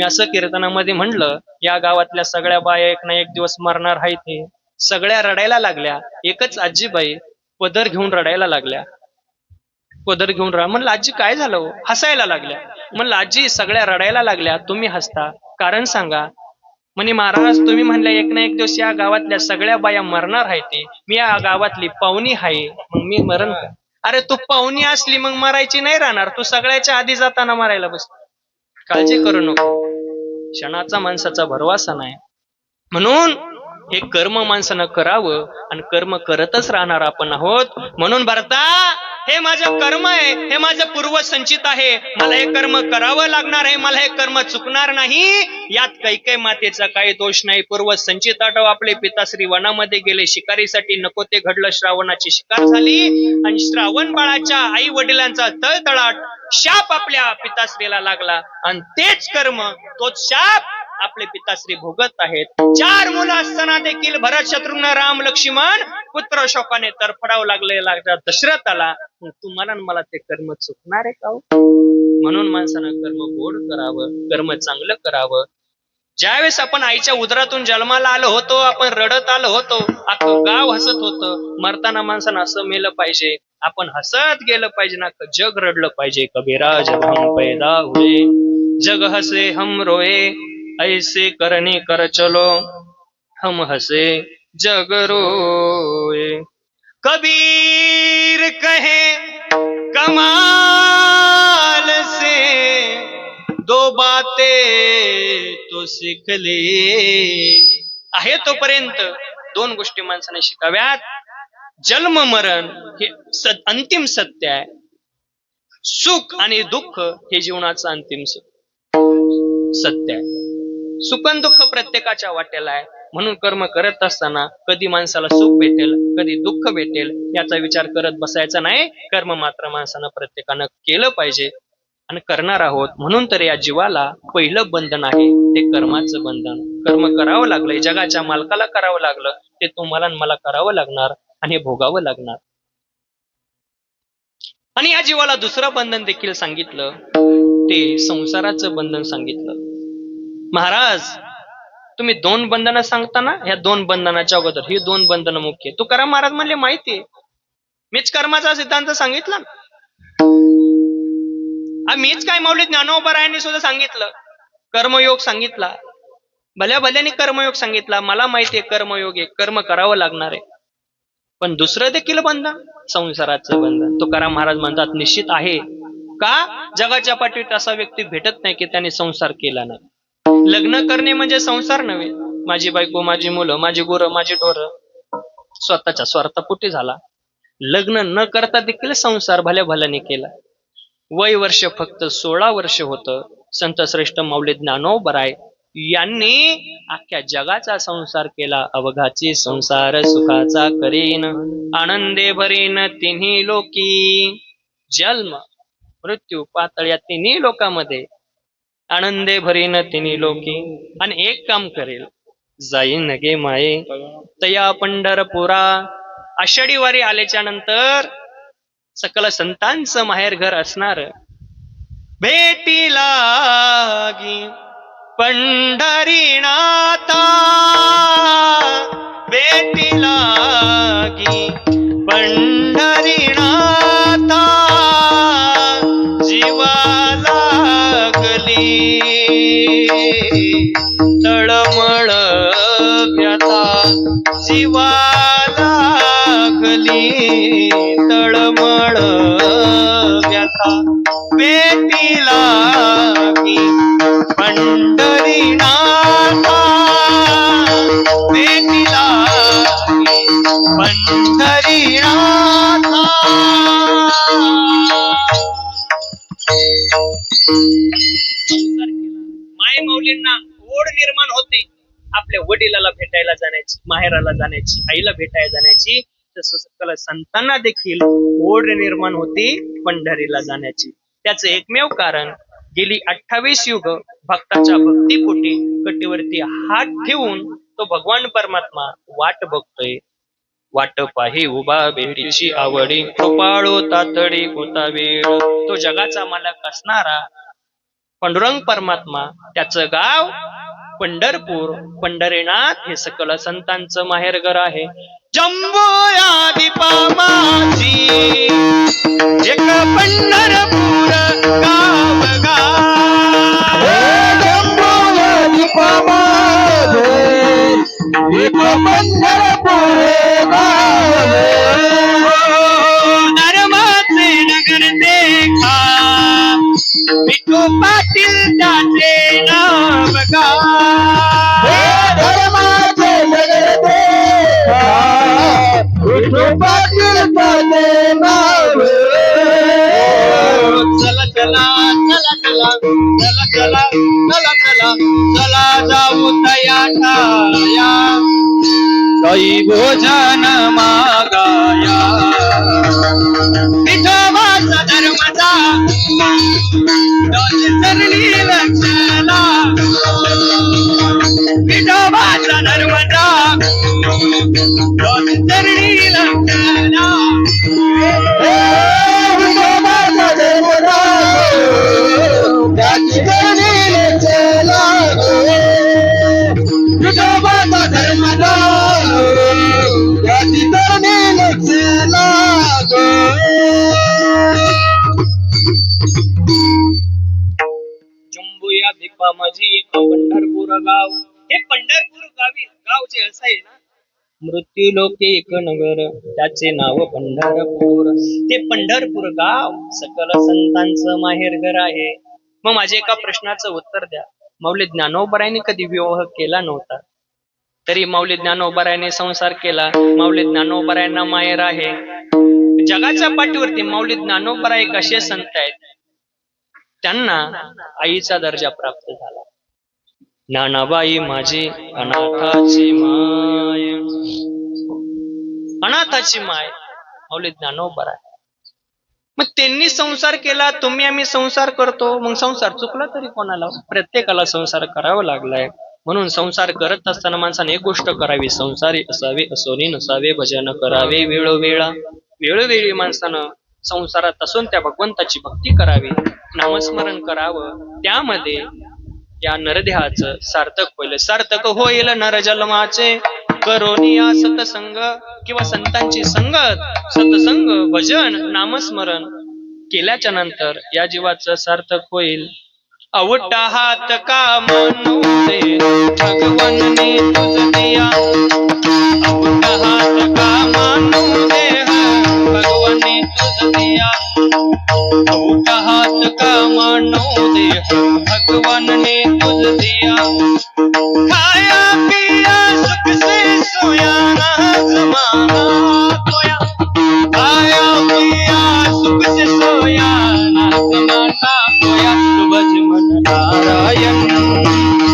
मी असं कीर्तनामध्ये म्हणलं, या गावातल्या सगळ्या बाया एक ना एक दिवस मरणार आहे ते. सगळ्या रडायला लागल्या. एकच आजीबाई पदर घेऊन रडायला लागल्या. पदर घेऊन म्हणलं आजी काय झालं हो? हसायला लागल्या. म्हणलं आजी सगळ्या रडायला लागल्या, तुम्ही हसता, कारण सांगा. म्हणे महाराज तुम्ही म्हणल्या एक ना एक दिवस या गावातल्या सगळ्या बाया मरणार आहे ते. मी या गावातली पाहुणी आहे, मग मी मरण का? अरे तू पाहुणी असली मग मरायची नाही राहणार, तू सगळ्याच्या आधी जाताना मरायला बस. काळजी करू नको, क्षणाचा माणसाचा भरवसा नाही. म्हणून हे कर्म माणसानं करावं आणि कर्म करतच राहणार आपण आहोत. म्हणून भरता हे माझं कर्म आहे, हे माझं पूर्वसंचित आहे, मला हे कर्म करावं लागणार आहे, मला हे कर्म चुकणार नाही. यात कैकेयी मातेचा काही दोष नाही. पूर्वसंचित आठव आपले पिताश्री वनामध्ये गेले शिकारीसाठी, नको ते घडलं, श्रावणाची शिकार झाली आणि श्रावण बाळाच्या आई वडिलांचा तळतळाट शाप आपल्या पिताश्रीला लागला आणि तेच कर्म, तोच शाप आपले पिताश्री भोगत आहेत. 4 मुलं असताना देखील भरत, शत्रुघ्न, राम, लक्ष्मण पुत्र शोकाने तरफडावं लागलेला दशरथाला. तुम्हाला मला ते कर्म चुकणार आहे का? म्हणून माणसानं कर्म गोड करावं, कर्म चांगलं करावं. ज्यावेळेस आपण आईच्या उदरातून जन्माला आलो होतो, आपण रडत आलो होतो, अख्खं गाव हसत होतं. मरताना माणसानं असं मेलं पाहिजे, आपण हसत गेलं पाहिजे ना, जग रडलं पाहिजे. कबीरा जब हम पैदा हुए जग हसे हम रोए, ऐसे करने कर चलो हम हसे जग रोए. कबीर कहे कमाल से दो बातें तो सीख ले. आहे तोपर्यंत 2 गोष्टी माणसाने शिकाव्यात. जन्म मरण हे अंतिम सत्य आहे. सुख आणि दुःख हे जीवनाचं अंतिम सत्य आहे. सुख आणि दुःख प्रत्येकाच्या वाट्याला आहे. म्हणून कर्म करत असताना कधी माणसाला सुख भेटेल, कधी दुःख भेटेल याचा विचार करत बसायचा नाही. कर्म मात्र माणसानं प्रत्येकानं केलं पाहिजे आणि करणार आहोत. म्हणून तर या जीवाला पहिलं बंधन आहे ते कर्माचं बंधन. कर्म करावं लागलंय, जगाच्या मालकाला करावं लागलं, ते तुम्हाला मला करावं लागणार आणि हे भोगावं लागणार. आणि या जीवाला दुसरं बंधन देखील सांगितलं, ते संसाराचं बंधन सांगितलं. महाराज तुम्ही 2 बंधनं सांगताना, ह्या 2 बंधनाच्या अगोदर ही 2 बंधनं मुख्य. तुकाराम महाराज म्हणले माहितीये, मीच कर्माचा सिद्धांत सांगितला. मीच काय माऊली ज्ञानोबरायांनी सुद्धा सांगितलं, कर्मयोग सांगितला, भल्या भल्याने कर्मयोग सांगितला. मला माहितीये कर्मयोग आहे, कर्म करावं लागणार आहे. पण दुसरं देखील बंधन, संसाराचं बंधन. तुकाराम महाराज म्हणतात निश्चित आहे. का? जगाच्या पाठीत असा व्यक्ती भेटत नाही की त्याने संसार केला नाही. लग्न करणे म्हणजे संसार नव्हे. माझी बायको, माझी मुलं, माझी गुरं, माझी ढोरं स्वतःच्या स्वार्थापोटी झाला. लग्न न करता देखील संसार भल्या भल्याने केला. वय वर्ष फक्त 16 वर्ष होतं. संत श्रेष्ठ माऊली ज्ञानोबराय यांनी अख्ख्या जगाचा संसार केला. अवघाची संसार सुखाचा करीन, आनंदे भरीन तिन्ही लोकी. जन्म मृत्यू पातळ या तिन्ही लोकांमध्ये आनंदे भरीन तिन्ही लोकी. आणि एक काम करेल, जाईन गे माये तया पंढरपुरा. आषाढी वारी आल्याच्या नंतर सकल संतांचं माहेर घर असणार. भेटी लागी पंढरीनाथा, भेटी लागी पंढरीनाथा, जीवा लागली तळमळ व्यथा, जीवा लागली तळमळ व्यथा. भेटी लागी पंढरीनाथा, भेटी लागी पंढरीनाथा. माय माऊलींना ओढ निर्माण होते आपल्या वडिलाला भेटायला जाण्याची, माहेराला जाण्याची, आईला भेटायला जाण्याची. तसं सकल संतांना देखील ओढ निर्माण होती पंढरीला जाण्याची. त्याचं एकमेव कारण, गेली 28 युग भक्ताच्या भक्तीपोटी कटीवरती हात ठेवून तो भगवान परमात्मा वाट बघतोय. वाट पाही उभा भेटीची आवडी, कृपाळू तातडी होता वेळ. तो जगाचा मालक असणारा पांडुरंग परमात्मा त्याचं गाव पंढरपूर. पंढरीनाथ हे सकल संतांचं माहेरघर आहे. जंबोया दीपा माझी एक पंढरपूर गाव गाव. जंबोया दीपा माझे एक पंढरपूर गाव. धर्माचे नगर देखा विठू पाटील त्याचे नाव गाव. धर्माचे नगर देखा विठू पाटील त्याचे नाव. चला चला चला चला चला चला चला चला चला जाऊ तयाठाया काही भोजन मागाया. विठोबाचा धर्मचा चरणी लक्षला. विठोबाचा धर्मचा चरणी लक्षला. विठोबाचा जन्मदाता त्याची करणी चला. विठोबाचा धर्मदाता त्याची करणी चला. जंबूया दीपा माझी पंढरपूर गाव. हे पंढरपूर गाव जे असं आहे ना, मृत्यू लोके एक नगर त्याचे नाव पंढरपूर. ते पंढरपूर गाव सकल संतांचं माहेरघर आहे. मग माझ्या एका प्रश्नाचं उत्तर द्या. माऊली ज्ञानोबरायांनी कधी विवाह केला नव्हता, तरी माऊली ज्ञानोबरायांनी संसार केला. माऊली ज्ञानोबरायांना माहेर आहे. जगाच्या पाठीवरती माऊली ज्ञानोबरा एक असे संत आहेत, त्यांना आईचा दर्जा प्राप्त झाला. ज्ञानाबाई माझी अनाथाची माय. अनाथाची माय माऊली ज्ञानोबरा. मग त्यांनी संसार केला, तुम्ही आम्ही संसार करतो. मग संसार चुकला तरी कोणाला? प्रत्येकाला संसार करावा लागलाय. म्हणून संसार करत असताना माणसाने एक गोष्ट करावी, संसारी असावे असोनी नसावे. भजन करावे वेळोवेळा. वेळोवेळी माणसानं संसारात असून त्या भगवंताची भक्ती करावी, नामस्मरण करावं. त्यामध्ये या नरदेहाचं सार्थक होईल. सार्थक होईल नरजन्माचे करोनिया सतसंग किंवा संतांची संगत. सतसंग भजन नामस्मरण केल्याच्या नंतर या जीवाचं सार्थक होईल. अवटा हात का मानू दे भगवानने तुझ दिया. अवटा हात का मानू दे भगवानने तुझ दिया. अवटा हात का मानू दे भगवानने तुझ दिया. खाया पिया सुख से सोया ना जमाना खोया. खाया पिया सुख से सोया ना जमाना खोया. तू भज मन नारायण,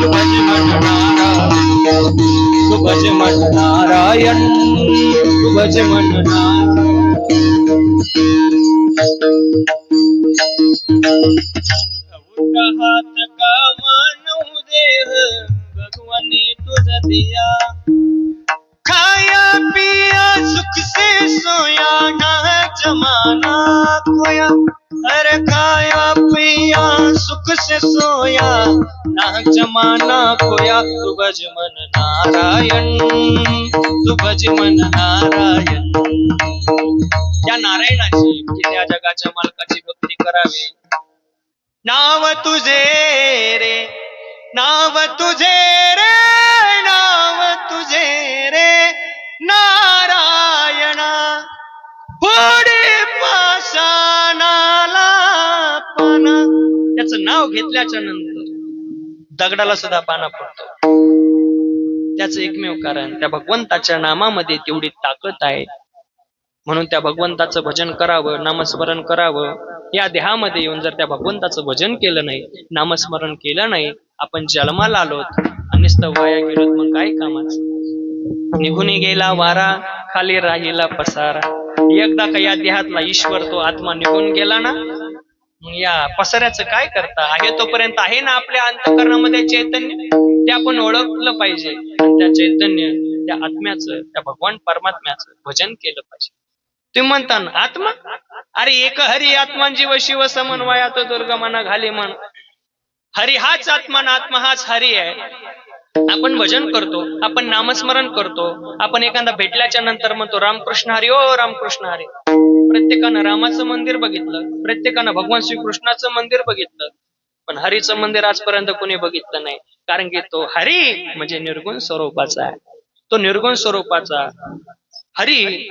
तू भज मन नारायण, तू भज मन नारायण, तू भज मन नारायण. हात का मानू देह भगवानी तुझ दिया. खाया पिया सुख से सोया ना जमाना खोया. अरे खाया पिया सुख से सोया ना जमाना खोया. तू भज मन नारायण, तू भज मन नारायण. या नारायणाची या जगाच्या मालकाची भक्ती करावी. नाव तुझे रे, नाव तुझे रे, नाव तुझे रे नारायणा. पुढे पाषाणाला पाना. त्याचं नाव घेतल्याच्या नंतर दगडाला सुद्धा पाना पडतो. त्याचं एकमेव कारण त्या भगवंताच्या नामामध्ये तेवढी ताकद आहे. म्हणून त्या भगवंताचं भजन करावं, नामस्मरण करावं. या देहामध्ये येऊन जर त्या भगवंताचं भजन केलं नाही, नामस्मरण केलं नाही, आपण जन्माला आलोत आणि नुसतं वाया गेलोत, मग काय कामाचं? निघून गेला वारा, खाली राहिला पसारा. एकदा का या देहातला ईश्वर तो आत्मा निघून गेला ना, मग या पसाऱ्याचं काय करता? आहे तोपर्यंत आहे ना आपल्या अंतःकरणामध्ये चैतन्य, ते आपण ओळखलं पाहिजे. आणि त्या चैतन्य, त्या आत्म्याचं, त्या भगवान परमात्म्याचं भजन केलं पाहिजे. तुम्ही म्हणता ना आत्मा, अरे एक हरी आत्मा जीव शिव समन्वयात दुर्गमना घाली म्हण. हरी हाच आत्मा ना आत्मा हाच हरी आहे. आपण भजन करतो, आपण नामस्मरण करतो, आपण एखादा भेटल्याच्या नंतर म्हणतो रामकृष्ण हरी, ओ रामकृष्ण हरी. प्रत्येकानं रामाचं मंदिर बघितलं, प्रत्येकानं भगवान श्रीकृष्णाचं मंदिर बघितलं, पण हरीचं मंदिर आजपर्यंत कोणी बघितलं नाही. कारण की तो हरी म्हणजे निर्गुण स्वरूपाचा आहे. तो निर्गुण स्वरूपाचा हरी,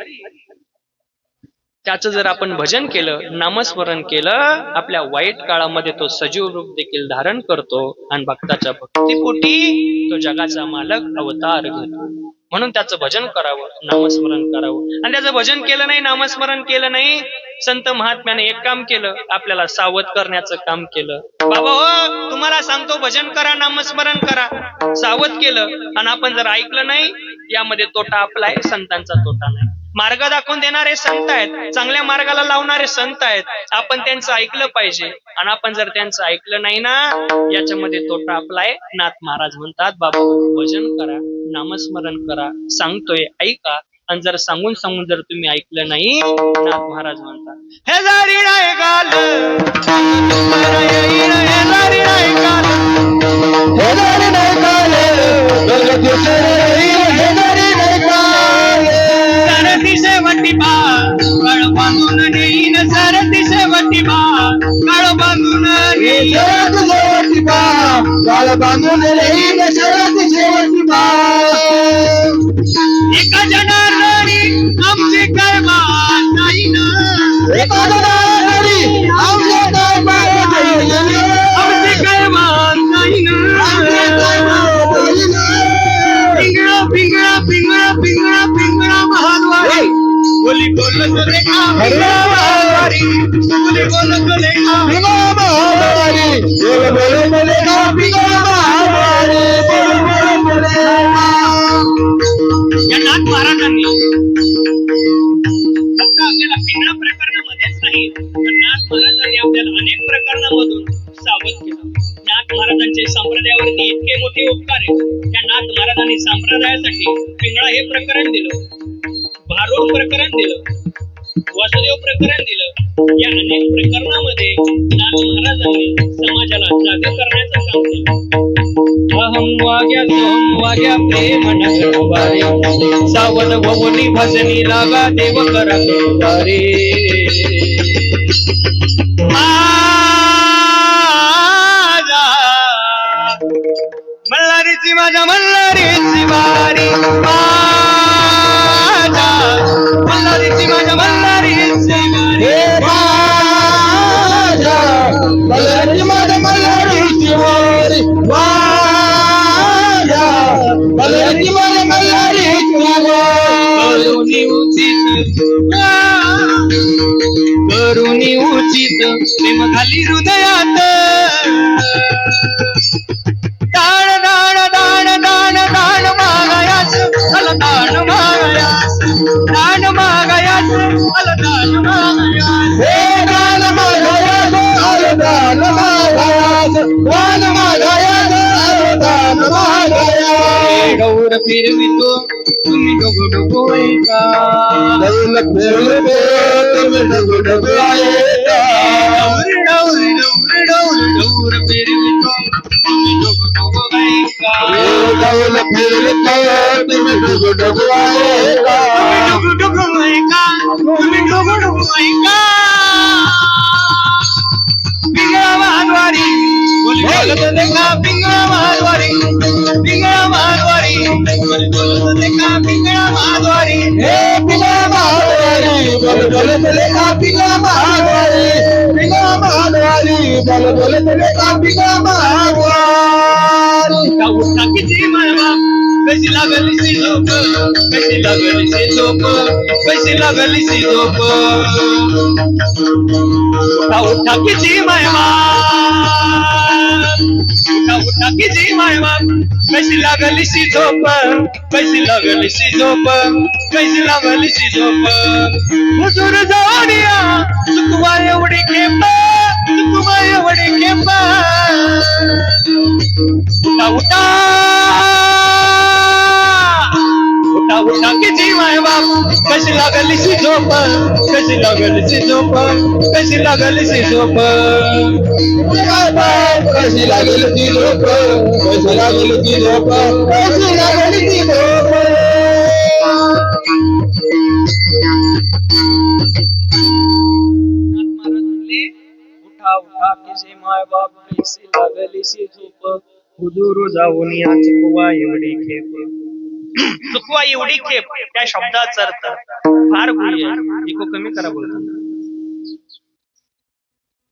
त्याचं जर आपण भजन केलं, नामस्मरण केलं, आपल्या वाईट काळामध्ये तो सजीव रूप देखील धारण करतो आणि भक्ताच्या भक्तीपोटी तो जगाचा मालक अवतार घेतो. म्हणून त्याचं भजन करावं, नामस्मरण करावं. आणि त्याचं भजन केलं नाही, नामस्मरण केलं नाही, संत महात्म्याने एक काम केलं, आपल्याला सावध करण्याचं काम केलं. बाबा हो, तुम्हाला सांगतो भजन करा, नामस्मरण करा, सावध केलं. आणि आपण जर ऐकलं नाही, यामध्ये तोटा आपला आहे, संतांचा तोटा नाही. मार्ग दाखवून देणारे संत आहेत, चांगल्या मार्गाला लावणारे संत आहेत, आपण त्यांचं ऐकलं पाहिजे. आणि आपण जर त्यांचं ऐकलं नाही ना, याच्यामध्ये तोटा आपला आहे. नाथ महाराज म्हणतात, बाबा भजन करा, नामस्मरण करा, सांगतोय ऐका. आणि जर सांगून सांगून जर तुम्ही ऐकलं नाही, नाथ महाराज म्हणतात, हे जारी नाही गाल, हे जारी नाही गाल, हे जारी नाही गाल, हे जारी नाही गाल. सरती शेवटी बा काळ बांधून नेईन, सरती शेवटी बा काळ बांधून नेईन, शरद शेवटी बा काळ बांधून नेईन, शरद शेवटी बा. एका जनार्दनी आमची काय बात नाही ना, एका जनार्दनी आमची काय बात नाही ना, आमची काय बात नाही ना. पिंगळा पिंगळा पिंगळा पिंगळा पिंगळा महाद्वारी, बोली बोलत रे का पिंगळा महाद्वारी, बोली बोलत रे का पिंगळा महाद्वारी, बोल बोल बोले का पिंगळा महाद्वारी, बोल बोल बोले का. या नाथ महाराजांनी फक्त आपल्याला पिंगळा प्रकरणामध्येच नाही, तर नाथ महाराजांनी आपल्याला अनेक प्रकरणामधून सावध केलं. नाथ महाराजांचे संप्रदायावरती इतके मोठे उपकार आहेत. त्या नाथ महाराजांनी संप्रदायासाठी पिंगळा हे प्रकरण दिलं, भारूड प्रकरण दिलं, वासुदेव प्रकरण दिलं. या अनेक प्रकरणामध्ये नाथ महाराजांनी समाजाला जागे करण्याचं काम केलं. अहम वाग्या सोहम वाग्या प्रेम नगरवारे, सावध ववनी भजनी लागा देव करा वारे. मल्हारीची माझ्या मल्हारीची वारी, माझ्या मल्हारीची माझ्या मल्हारीची वारी. हे माझ्या मल्हारी माझ्या मल्हारीची वारी, माझ्या मल्हारी माझ्या मल्हारीची वारी. करुणी उचित प्रेम खाली हृदयात, दाण दाण दाण दाण दाण मागायास अल दाण मागायास, दाण मागायास अल दाण मागायास. हे दान मागायास आल दान मागायास, दान मागायास आल दान मागायास. गौर फिरवितो तुम्ही डोगो डोगो ऐका, दौल फिरवितो तुम्ही डोगो डोगो ऐका. डौर डौर डौर डौर डौर फिरवितो तुम्ही डोगो डोगो ऐका, दौल फिरवितो तुम्ही डोगो डोगो ऐका. डोगो डोगो ऐका, तुम्ही डोगो डोगो ऐका. पिंगळा महाद्वारी, बोली बोलत देखा पिंगळा महाद्वारी, पिंगळा महाद्वारी, बोली बोलत देखा पिंगळा महाद्वारी. हे पिंगळा महाद्वारी, बोल बोल चले का पिंगळा महाद्वारी, पिंगळा महाद्वारी, बोल बोल चले का पिंगळा महाद्वारी. उठा किती मायबा, कशी लागलीशी झोप, कशी लागलीशी झोप, कशी लागलीशी झोप. उठा किती मायबा, उठा किती मायबा, कशी लागलीशी झोप, कशी लागलीशी झोप, कशी लागलीशी झोप. हुजूर जाऊनिया चुकवा एवढी खेप, चुकवा एवढी खेप. उठा उठा उठा उठा किती माय बाप, कशी कशी लागलीशी झोप कशी लागलीशी झोप कशी लागलीशी झोप कशी लागलीशी झोप कशी लागलीशी झोप कशी लागलीशी झोप महाराज म्हणले उठा उठा तिचे माय बाप कैसी लागलीशी झोप हुजूर जाऊन या चुकवा एवढी खेप चुकवा एवढी खेप त्या शब्दाचा अर्थ फार गुह्य आहे. इको कमी करा बोलतो